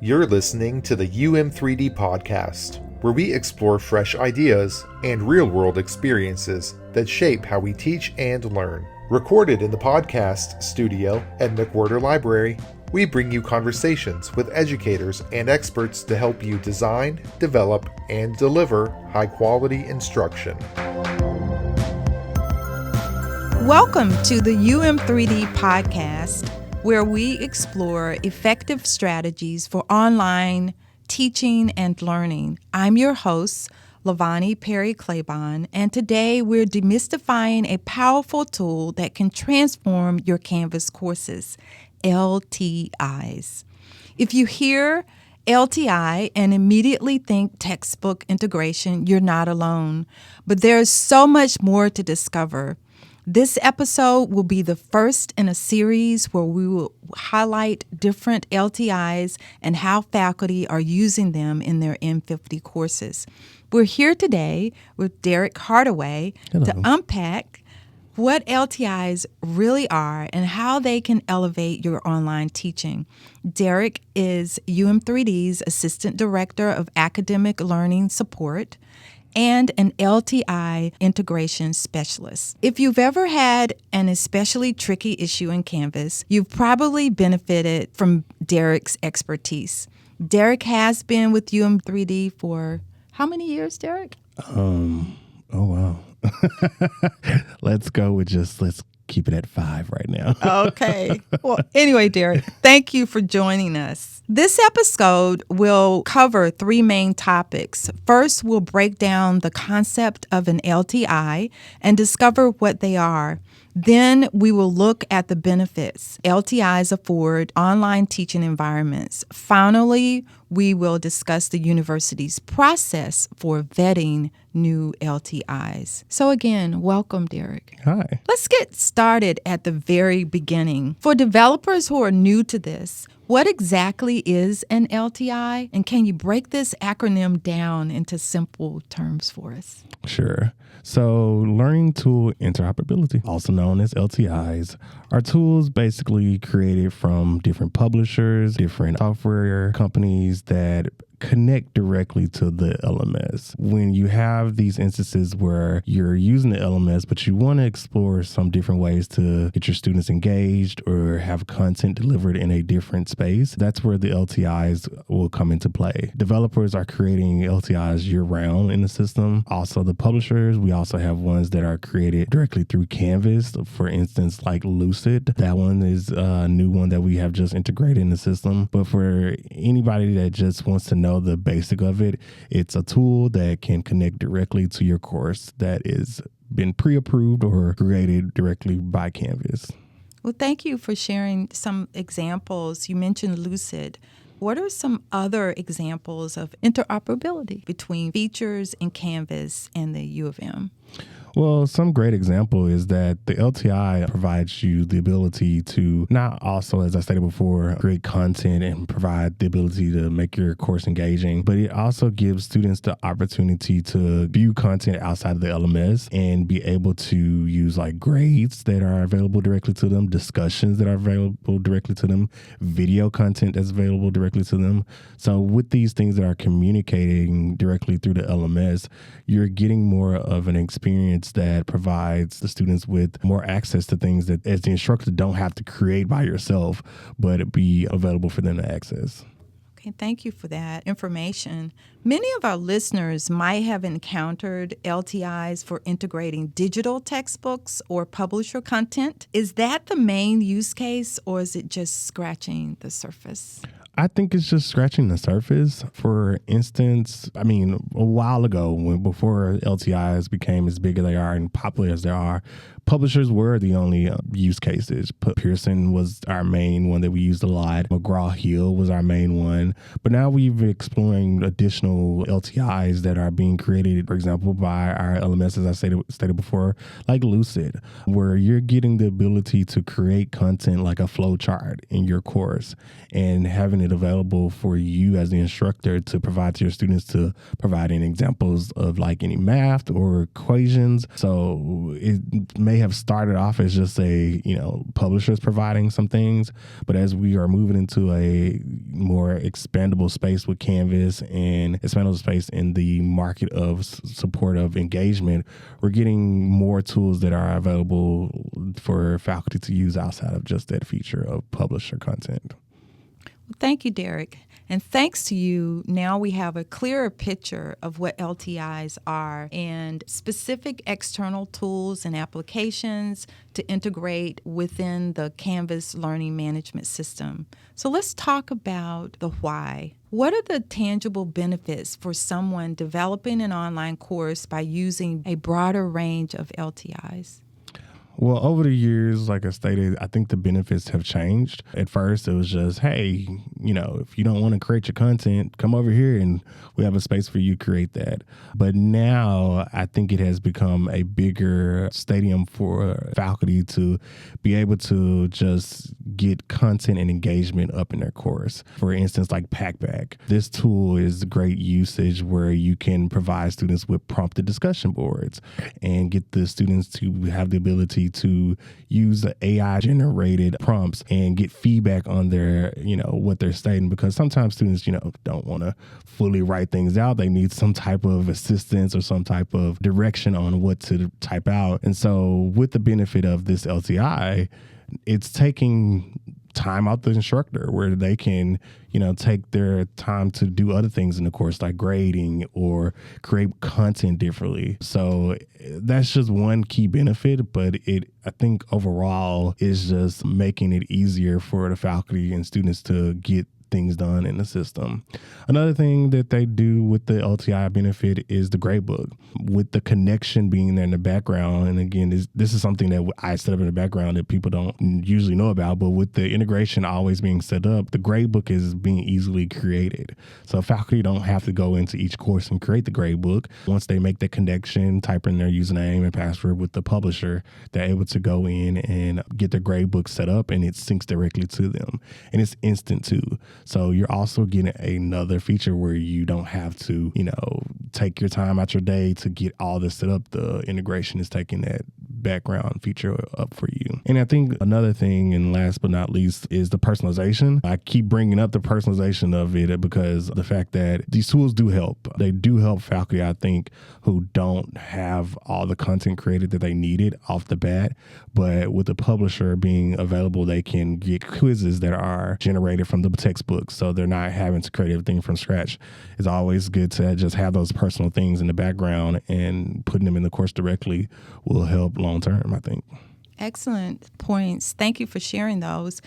You're listening to the UM3D podcast, where we explore fresh ideas and real-world experiences that shape how we teach and learn. Recorded in the podcast studio at McWhirter Library, we bring you conversations with educators and experts to help you design, develop, and deliver high-quality instruction. Welcome to the UM3D podcast, where we explore effective strategies for online teaching and learning. I'm your host, Lavonnie Perry Claybon, and today we're demystifying a powerful tool that can transform your Canvas courses, LTIs. If you hear LTI and immediately think textbook integration, you're not alone, but there's so much more to discover. This episode will be the first in a series where we will highlight different LTIs and how faculty are using them in their M50 courses. We're here today with Derek Hardaway to unpack what LTIs really are and how they can elevate your online teaching. Derek is UM3D's Assistant Director of Academic Learning Support and an LTI integration specialist. If you've ever had an especially tricky issue in Canvas, you've probably benefited from Derek's expertise. Derek has been with UM3D for how many years, Derek? Oh, wow. Let's keep it at 5 right now. Okay. Well, anyway, Derek, thank you for joining us. This episode will cover 3 main topics. First, we'll break down the concept of an LTI and discover what they are. Then we will look at the benefits LTIs afford online teaching environments. Finally, we will discuss the university's process for vetting new LTIs. So again, welcome, Derek. Hi. Let's get started at the very beginning. For developers who are new to this, what exactly is an LTI? And can you break this acronym down into simple terms for us? Sure. So Learning Tool Interoperability, also known as LTIs, are tools basically created from different publishers, different software companies that connect directly to the LMS. When you have these instances where you're using the LMS, but you want to explore some different ways to get your students engaged or have content delivered in a different space, that's where the LTIs will come into play. Developers are creating LTIs year-round in the system. Also, the publishers, we also have ones that are created directly through Canvas. For instance, like Lucid, that one is a new one that we have just integrated in the system. But for anybody that just wants to know the basic of it, it's a tool that can connect directly to your course that is been pre-approved or created directly by Canvas. Well, thank you for sharing some examples. You mentioned Lucid. What are some other examples of interoperability between features in Canvas and the U of M? Well, some great example is that the LTI provides you the ability to not also, as I stated before, create content and provide the ability to make your course engaging, but it also gives students the opportunity to view content outside of the LMS and be able to use like grades that are available directly to them, discussions that are available directly to them, video content that's available directly to them. So with these things that are communicating directly through the LMS, you're getting more of an experience that provides the students with more access to things that as the instructor don't have to create by yourself, but it be available for them to access. Okay, thank you for that information. Many of our listeners might have encountered LTIs for integrating digital textbooks or publisher content. Is that the main use case, or is it just scratching the surface? I think it's just scratching the surface. For instance, a while ago, before LTIs became as big as they are and popular as they are, publishers were the only use cases. Pearson was our main one that we used a lot. McGraw-Hill was our main one. But now we've been exploring additional LTIs that are being created, for example, by our LMS, as I stated before, like Lucid, where you're getting the ability to create content like a flowchart in your course and having it available for you as the instructor to provide to your students, to provide any examples of like any math or equations. So it makes may have started off as just publishers providing some things, but as we are moving into a more expandable space with Canvas and expandable space in the market of support of engagement, we're getting more tools that are available for faculty to use outside of just that feature of publisher content. Well, thank you, Derek. And thanks to you, now we have a clearer picture of what LTIs are and specific external tools and applications to integrate within the Canvas learning management system. So let's talk about the why. What are the tangible benefits for someone developing an online course by using a broader range of LTIs? Well, over the years, like I stated, I think the benefits have changed. At first, it was just, hey, if you don't want to create your content, come over here and we have a space for you to create that. But now I think it has become a bigger stadium for faculty to be able to just get content and engagement up in their course. For instance, like Packback. This tool is great usage where you can provide students with prompted discussion boards and get the students to have the ability to use the AI generated prompts and get feedback on their, what they're stating, because sometimes students, don't want to fully write things out. They need some type of assistance or some type of direction on what to type out. And so with the benefit of this LTI, it's taking time out the instructor where they can, take their time to do other things in the course like grading or create content differently. So that's just one key benefit, but I think overall is just making it easier for the faculty and students to get things done in the system. Another thing that they do with the LTI benefit is the gradebook, with the connection being there in the background. And again, this is something that I set up in the background that people don't usually know about, but with the integration always being set up, the gradebook is being easily created. So faculty don't have to go into each course and create the gradebook. Once they make the connection, type in their username and password with the publisher, they're able to go in and get their gradebook set up and it syncs directly to them. And it's instant too. So you're also getting another feature where you don't have to, take your time out your day to get all this set up. The integration is taking that background feature up for you. And I think another thing, and last but not least, is the personalization. I keep bringing up the personalization of it because the fact that these tools do help. They do help faculty, I think, who don't have all the content created that they needed off the bat. But with the publisher being available, they can get quizzes that are generated from the textbook. So they're not having to create everything from scratch. It's always good to just have those personal things in the background, and putting them in the course directly will help long term, I think. Excellent points. Thank you for sharing those.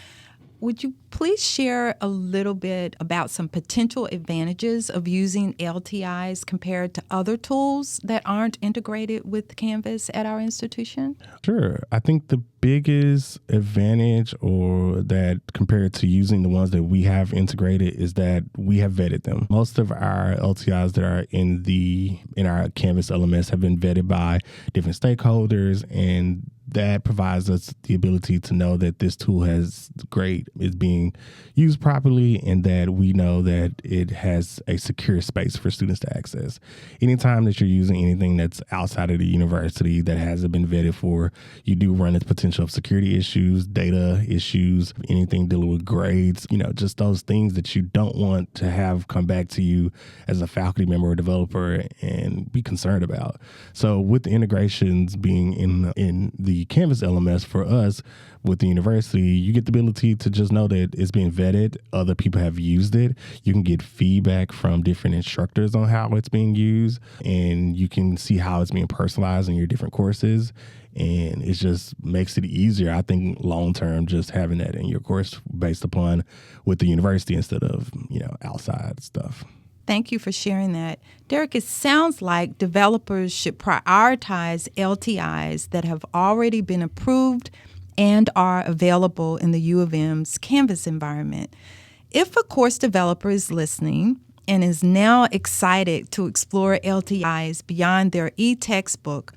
Would you please share a little bit about some potential advantages of using LTIs compared to other tools that aren't integrated with Canvas at our institution? Sure. I think the biggest advantage, or that compared to using the ones that we have integrated, is that we have vetted them. Most of our LTIs that are in our Canvas LMS have been vetted by different stakeholders, and that provides us the ability to know that this tool is being used properly, and that we know that it has a secure space for students to access. Anytime that you're using anything that's outside of the university that hasn't been vetted for, you do run into potential of security issues, data issues, anything dealing with grades, just those things that you don't want to have come back to you as a faculty member or developer and be concerned about. So with the integrations being in the Canvas LMS for us with the university, you get the ability to just know that it's being vetted. Other people have used it. You can get feedback from different instructors on how it's being used, and you can see how it's being personalized in your different courses. And it just makes it easier, I think, long term, just having that in your course based upon with the university instead of, outside stuff. Thank you for sharing that. Derek, it sounds like developers should prioritize LTIs that have already been approved and are available in the U of M's Canvas environment. If a course developer is listening and is now excited to explore LTIs beyond their e-textbook,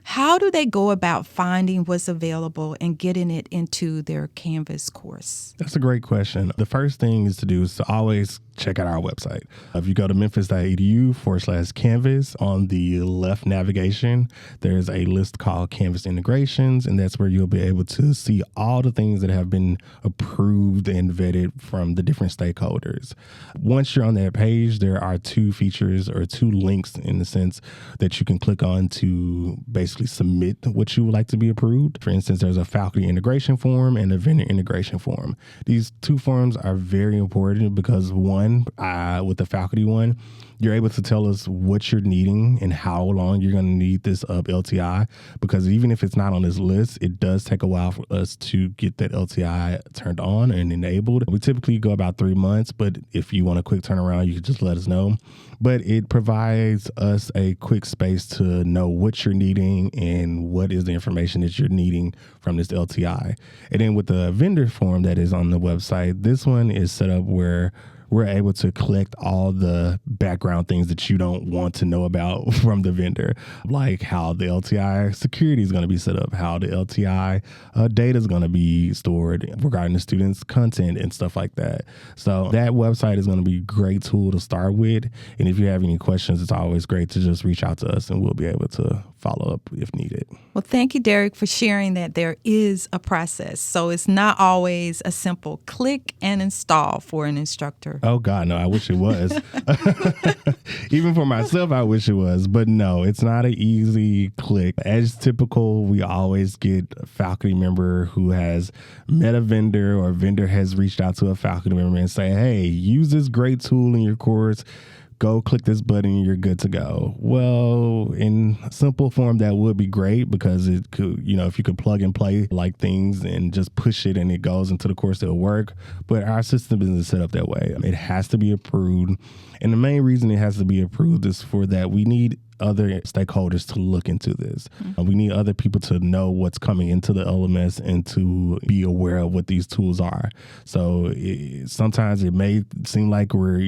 how do they go about finding what's available and getting it into their Canvas course? That's a great question. The first thing is to always check out our website. If you go to memphis.edu/Canvas, on the left navigation, there's a list called Canvas Integrations, and that's where you'll be able to see all the things that have been approved and vetted from the different stakeholders. Once you're on that page, there are two features or two links in the sense that you can click on to basically submit what you would like to be approved. For instance, there's a faculty integration form and a vendor integration form. These two forms are very important because one, with the faculty one, you're able to tell us what you're needing and how long you're going to need this LTI, because even if it's not on this list, it does take a while for us to get that LTI turned on and enabled. We typically go about 3 months, but if you want a quick turnaround, you can just let us know. But it provides us a quick space to know what you're needing and what is the information that you're needing from this LTI. And then with the vendor form that is on the website, this one is set up where we're able to collect all the background things that you don't want to know about from the vendor, like how the LTI security is going to be set up, how the LTI data is going to be stored regarding the students' content and stuff like that. So that website is going to be a great tool to start with. And if you have any questions, it's always great to just reach out to us and we'll be able to follow up if needed. Well, thank you, Derek, for sharing that there is a process. So it's not always a simple click and install for an instructor. Oh, God, no, I wish it was. Even for myself, I wish it was. But no, it's not an easy click. As typical, we always get a faculty member who has met a vendor or a vendor has reached out to a faculty member and say, hey, use this great tool in your course. Go click this button and you're good to go. Well, in simple form, that would be great because it could, if you could plug and play like things and just push it and it goes into the course, it'll work. But our system isn't set up that way. It has to be approved. And the main reason it has to be approved is for that we need other stakeholders to look into this. Mm-hmm. We need other people to know what's coming into the LMS and to be aware of what these tools are. So sometimes it may seem like we're,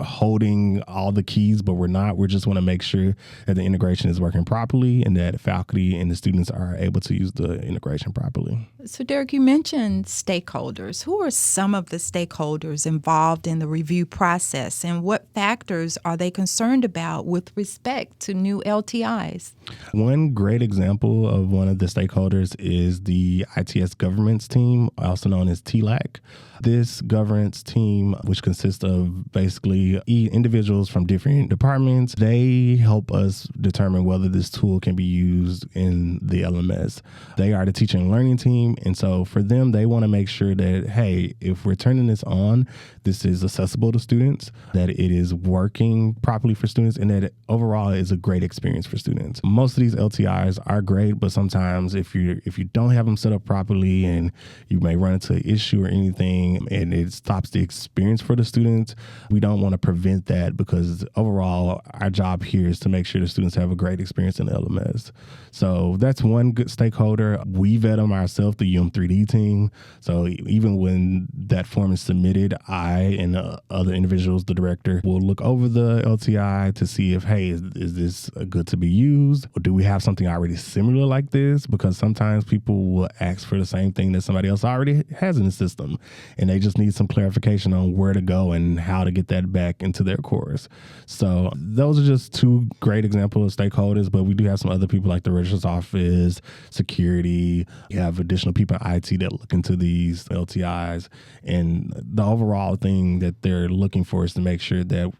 holding all the keys, but we're not. We just want to make sure that the integration is working properly and that faculty and the students are able to use the integration properly. So, Derek, you mentioned stakeholders. Who are some of the stakeholders involved in the review process, and what factors are they concerned about with respect to new LTIs? One great example of one of the stakeholders is the ITS governance team, also known as TLAC. This governance team, which consists of basically individuals from different departments, they help us determine whether this tool can be used in the LMS. They are the teaching and learning team. And so for them, they want to make sure that, hey, if we're turning this on, this is accessible to students, that it is working properly for students, and that overall is a great experience for students. Most of these LTIs are great, but sometimes if you don't have them set up properly and you may run into an issue or anything and it stops the experience for the students, we don't want to prevent that, because overall our job here is to make sure the students have a great experience in the LMS. So that's one good stakeholder. We vet them ourselves, the UM3D team. So even when that form is submitted, I and other individuals, the director, will look over the LTI to see if, hey, is this good to be used? Or do we have something already similar like this? Because sometimes people will ask for the same thing that somebody else already has in the system, and they just need some clarification on where to go and how to get that back into their course. So those are just two great examples of stakeholders, but we do have some other people like the registrar's office, security. You have additional people in IT that look into these LTIs, and the overall thing that they're looking for is to make sure that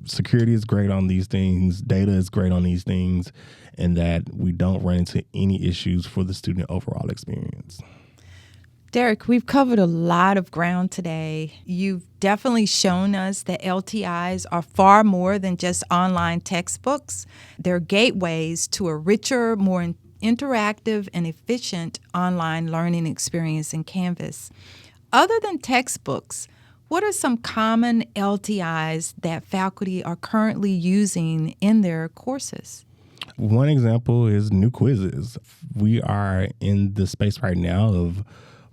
security is great on these things, data is great on these things, and that we don't run into any issues for the student overall experience. Derek, we've covered a lot of ground today. You've definitely shown us that LTIs are far more than just online textbooks. They're gateways to a richer, more interactive, and efficient online learning experience in Canvas. Other than textbooks, what are some common LTIs that faculty are currently using in their courses? One example is new quizzes. We are in the space right now of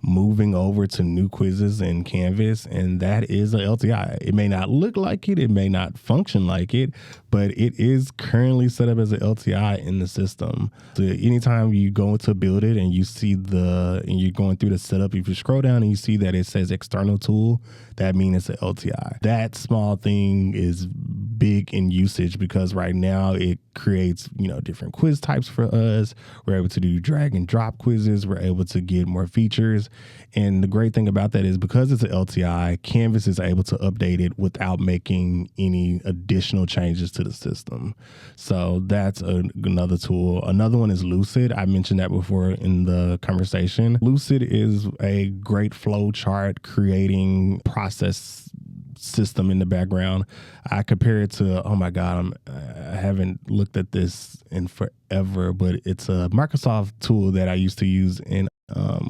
moving over to new quizzes in Canvas, and that is a LTI. It may not look like it may not function like it, but it is currently set up as an LTI in the system. So anytime you go to build it and you see and you're going through the setup, if you scroll down and you see that it says external tool, that means it's an LTI. That small thing is big in usage because right now it creates, different quiz types for us. We're able to do drag and drop quizzes. We're able to get more features. And the great thing about that is because it's an LTI, Canvas is able to update it without making any additional changes to the system. So that's another tool. Another one is Lucid. I mentioned that before in the conversation. Lucid is a great flow chart creating process system in the background. I compare it to, oh my God, I haven't looked at this in forever, but it's a Microsoft tool that I used to use in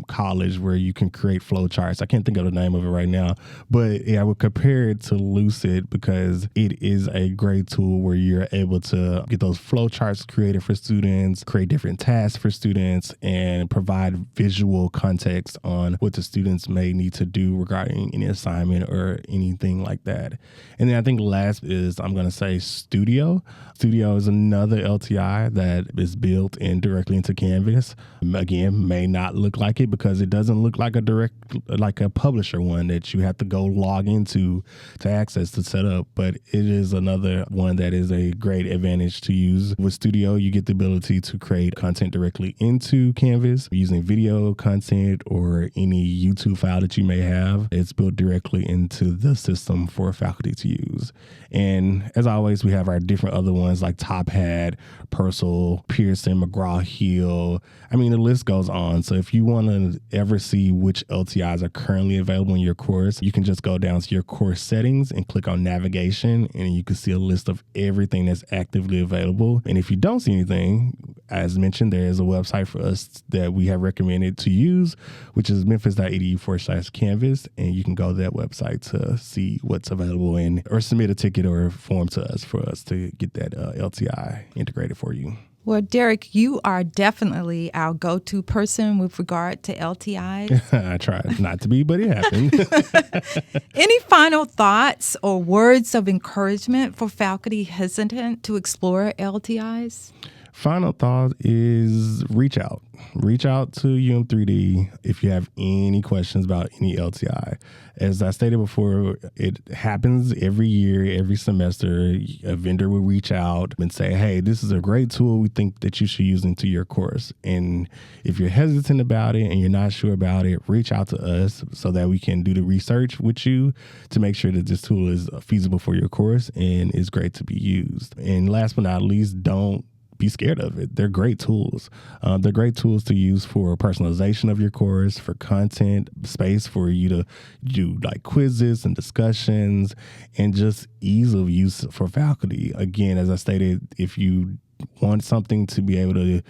college where you can create flowcharts. I can't think of the name of it right now, but I would compare it to Lucid because it is a great tool where you're able to get those flowcharts created for students, create different tasks for students, and provide visual context on what the students may need to do regarding any assignment or anything like that. And then I think last is, I'm going to say Studio. Studio is another LTI that is built in directly into Canvas. Again, may not look like it because it doesn't look like a publisher one that you have to go log into to access to set up, but it is another one that is a great advantage to use. With Studio, you get the ability to create content directly into Canvas using video content or any YouTube file that you may have. It's built directly into the system for faculty to use. And as always, we have our different other ones like Top Hat, Purcell, Pearson, McGraw-Hill. I mean, the list goes on. So if you want to ever see which LTIs are currently available in your course, you can just go down to your course settings and click on navigation, and you can see a list of everything that's actively available. And if you don't see anything, as mentioned, there is a website for us that we have recommended to use, which is memphis.edu/Canvas. And you can go to that website to see what's available or submit a ticket or form to us for us to get that LTI integrated for you. Well, Derek, you are definitely our go-to person with regard to LTIs. I tried not to be, but it happened. Any final thoughts or words of encouragement for faculty hesitant to explore LTIs? Final thought is reach out. Reach out to UM3D if you have any questions about any LTI. As I stated before, it happens every year, every semester. A vendor will reach out and say, hey, this is a great tool we think that you should use into your course. And if you're hesitant about it and you're not sure about it, reach out to us so that we can do the research with you to make sure that this tool is feasible for your course and is great to be used. And last but not least, don't be scared of it. They're great tools. They're great tools to use for personalization of your course, for content, space for you to do like quizzes and discussions, and just ease of use for faculty. Again, as I stated, if you want something to be able to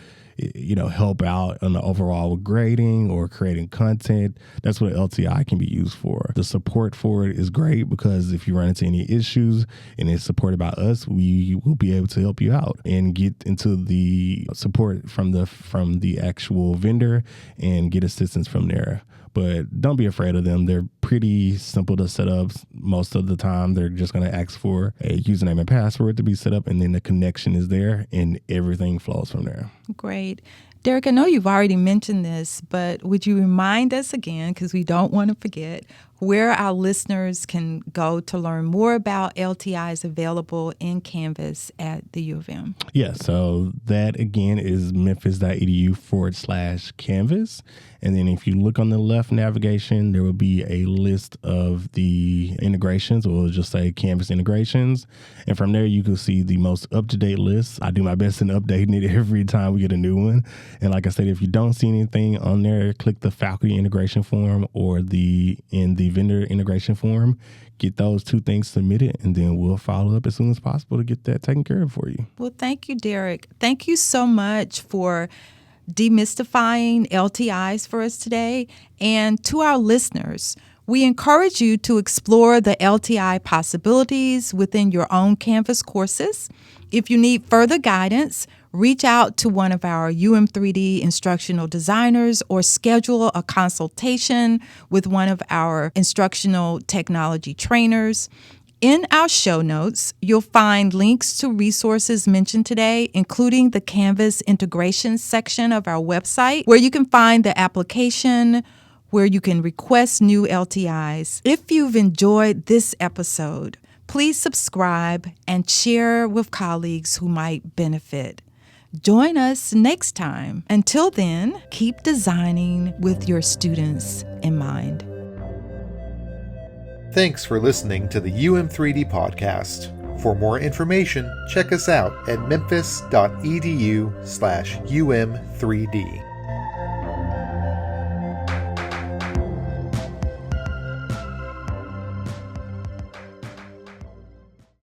help out on the overall grading or creating content, that's what LTI can be used for. The support for it is great because if you run into any issues and it's supported by us, we will be able to help you out and get into the support from the actual vendor and get assistance from there. But don't be afraid of them. They're pretty simple to set up. Most of the time, they're just going to ask for a username and password to be set up, and then the connection is there, and everything flows from there. Great. Derek, I know you've already mentioned this, but would you remind us again, because we don't want to forget, where our listeners can go to learn more about LTIs available in Canvas at the U of M? Yeah, so that again is memphis.edu/Canvas. And then if you look on the left navigation, there will be a list of the integrations, or we'll just say Canvas integrations. And from there, you can see the most up-to-date list. I do my best in updating it every time we get a new one. And like I said, if you don't see anything on there, click the faculty integration form or in the vendor integration form. Get those two things submitted, and then we'll follow up as soon as possible to get that taken care of for you. Well, thank you, Derek. Thank you so much for demystifying LTIs for us today. And to our listeners, we encourage you to explore the LTI possibilities within your own Canvas courses. If you need further guidance, reach out to one of our UM3D instructional designers or schedule a consultation with one of our instructional technology trainers. In our show notes, you'll find links to resources mentioned today, including the Canvas integration section of our website, where you can find the application, where you can request new LTIs. If you've enjoyed this episode, please subscribe and share with colleagues who might benefit. Join us next time. Until then, keep designing with your students in mind. Thanks for listening to the UM3D podcast. For more information, check us out at memphis.edu/UM3D.